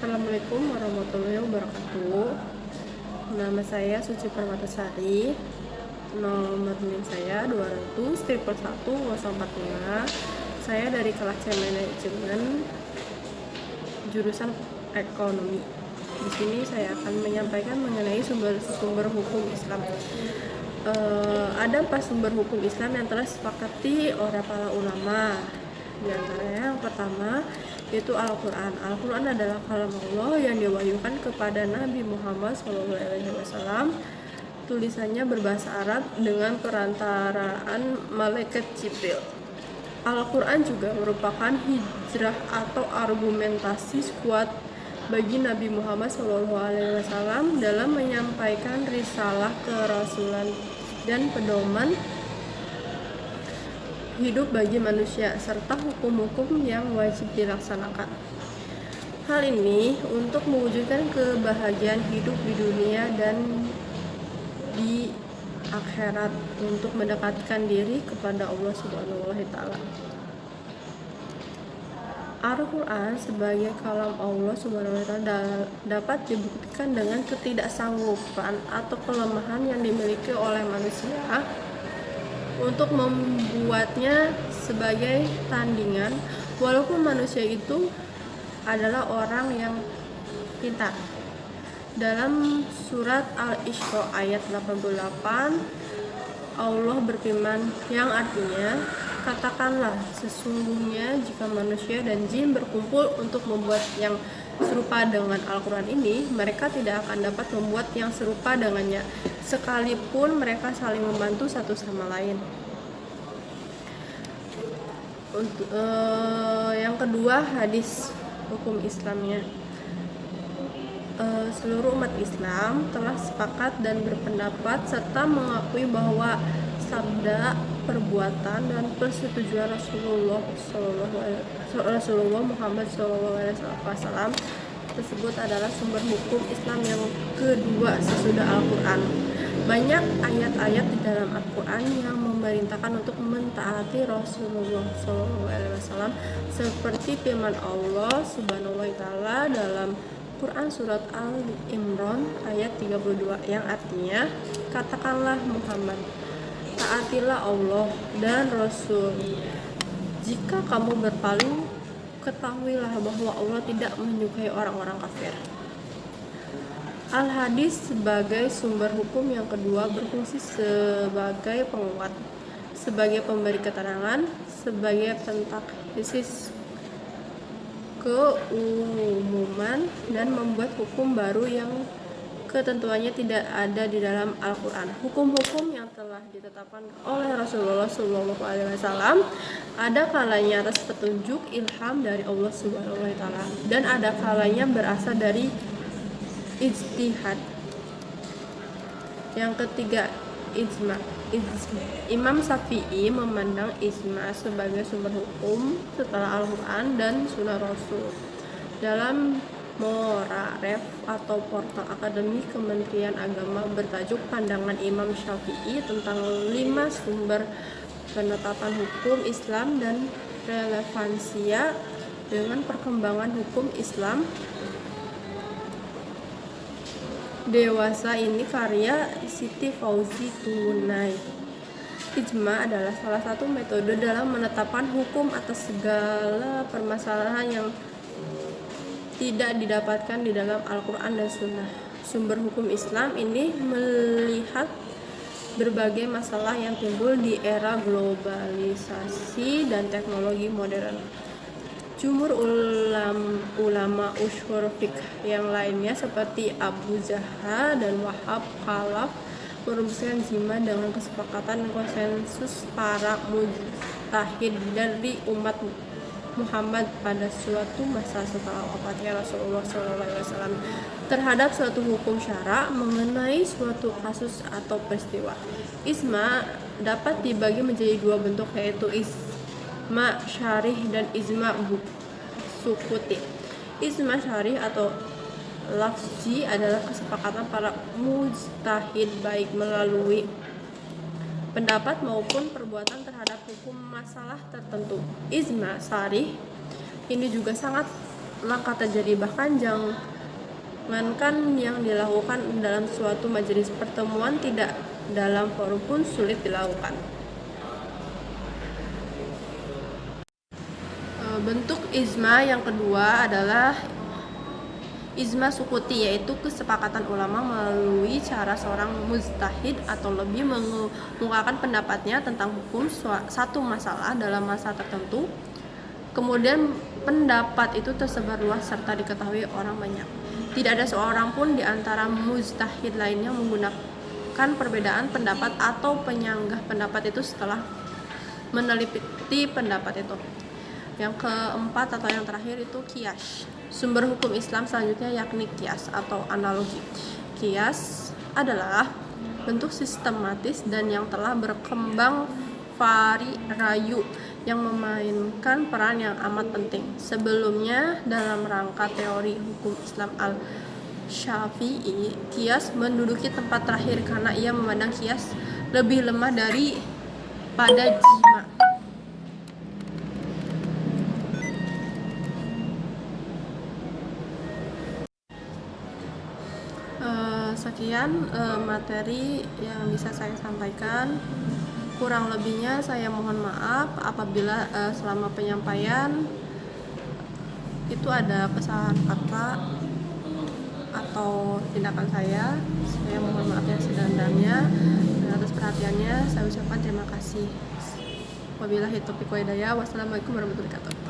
Assalamualaikum warahmatullahi wabarakatuh. Nama saya Suci Permatasari. Nomor NIM saya 200-10045. Saya dari kelas C Manajemen jurusan Ekonomi. Di sini saya akan menyampaikan mengenai sumber hukum Islam. Ada 4 sumber hukum Islam yang telah disepakati oleh para ulama. Di antaranya yang pertama yaitu Al-Quran. Al-Quran adalah kalam Allah yang diwahyukan kepada Nabi Muhammad SAW. Tulisannya berbahasa Arab dengan perantaraan malaikat Jibril. Al-Quran juga merupakan hijrah atau argumentasi kuat bagi Nabi Muhammad SAW dalam menyampaikan risalah kerasulan dan pedoman hidup bagi manusia serta hukum-hukum yang wajib dilaksanakan. Hal ini untuk mewujudkan kebahagiaan hidup di dunia dan di akhirat, untuk mendekatkan diri kepada Allah Subhanahu wa taala. Al-Quran sebagai kalam Allah Subhanahu wa taala dapat dibuktikan dengan ketidaksanggupan atau kelemahan yang dimiliki oleh manusia untuk membuatnya sebagai tandingan, walaupun manusia itu adalah orang yang pintar. Dalam surat Al-Isra ayat 88, Allah berfirman yang artinya, katakanlah sesungguhnya jika manusia dan jin berkumpul untuk membuat yang serupa dengan Al-Quran ini, mereka tidak akan dapat membuat yang serupa dengannya, sekalipun mereka saling membantu satu sama lain. Yang kedua, hadis hukum Islamnya. Seluruh umat Islam telah sepakat dan berpendapat serta mengakui bahwa sabda, perbuatan, dan persetujuan Rasulullah Muhammad SAW tersebut adalah sumber hukum Islam yang kedua sesudah Al-Quran. Banyak ayat-ayat di dalam Al-Quran yang memerintahkan untuk mentaati Rasulullah SAW, seperti firman Allah Subhanahu wa taala dalam Quran surat Al-Imran ayat 32 yang artinya, katakanlah Muhammad, taatilah Allah dan Rasul. Jika kamu berpaling, ketahuilah bahwa Allah tidak menyukai orang-orang kafir. Al-Hadis sebagai sumber hukum yang kedua berfungsi sebagai penguat, sebagai pemberi keterangan, sebagai pentaksis keumuman, dan membuat hukum baru yang ketentuannya tidak ada di dalam Al-Quran. Hukum-hukum yang telah ditetapkan oleh Rasulullah SAW ada kalanya atas petunjuk ilham dari Allah Subhanahu wa taala, dan ada kalanya berasal dari ijtihad. Yang ketiga, ijma. Imam Syafi'i memandang ijma sebagai sumber hukum setelah Al-Quran dan Sunnah Rasul. Dalam Moraref atau portal akademi Kementerian Agama bertajuk Pandangan Imam Syafi'i tentang 5 sumber penetapan hukum Islam dan relevansinya dengan perkembangan hukum Islam dewasa ini, karya Siti Fauzi Tunai. Ijma adalah salah satu metode dalam menetapkan hukum atas segala permasalahan yang tidak didapatkan di dalam Al-Quran dan Sunnah. Sumber hukum Islam ini melihat berbagai masalah yang timbul di era globalisasi dan teknologi modern. Jumhur ulama ushur fiqh yang lainnya seperti Abu Zahra dan Wahab Khalaf merumuskan ijma dengan kesepakatan konsensus para mujtahid dari umat Muhammad pada suatu masa setelah wafatnya Rasulullah SAW terhadap suatu hukum syara mengenai suatu kasus atau peristiwa. Ijma dapat dibagi menjadi 2 bentuk, yaitu ijma syarih dan ijma sukuti. Ijma syarih atau lafzi adalah kesepakatan para mujtahid baik melalui pendapat maupun perbuatan terhadap hukum masalah tertentu. Ijma syarih ini juga sangat maka terjadi. Bahkan jangankan yang dilakukan dalam suatu majelis pertemuan, tidak dalam forum pun sulit dilakukan. Bentuk ijma yang kedua adalah ijma sukuti, yaitu kesepakatan ulama melalui cara seorang mujtahid atau lebih mengemukakan pendapatnya tentang hukum satu masalah dalam masa tertentu. Kemudian pendapat itu tersebar luas serta diketahui orang banyak. Tidak ada seorang pun di antara mujtahid lainnya menggunakan perbedaan pendapat atau penyanggah pendapat itu setelah meneliti pendapat itu. Yang keempat atau yang terakhir itu qiyas. Sumber hukum Islam selanjutnya yakni qiyas atau analogi. Qiyas adalah bentuk sistematis dan yang telah berkembang rayu yang memainkan peran yang amat penting. Sebelumnya dalam rangka teori hukum Islam al-Syafi'i, qiyas menduduki tempat terakhir karena ia memandang qiyas lebih lemah daripada jima. Sekian materi yang bisa saya sampaikan. Kurang lebihnya saya mohon maaf apabila selama penyampaian itu ada kesalahan kata atau tindakan saya. Saya mohon maaf yang sedalam-dalamnya. Atas perhatiannya saya ucapkan terima kasih. Wabillahi taufiq wal hidayah. Wassalamualaikum warahmatullahi wabarakatuh.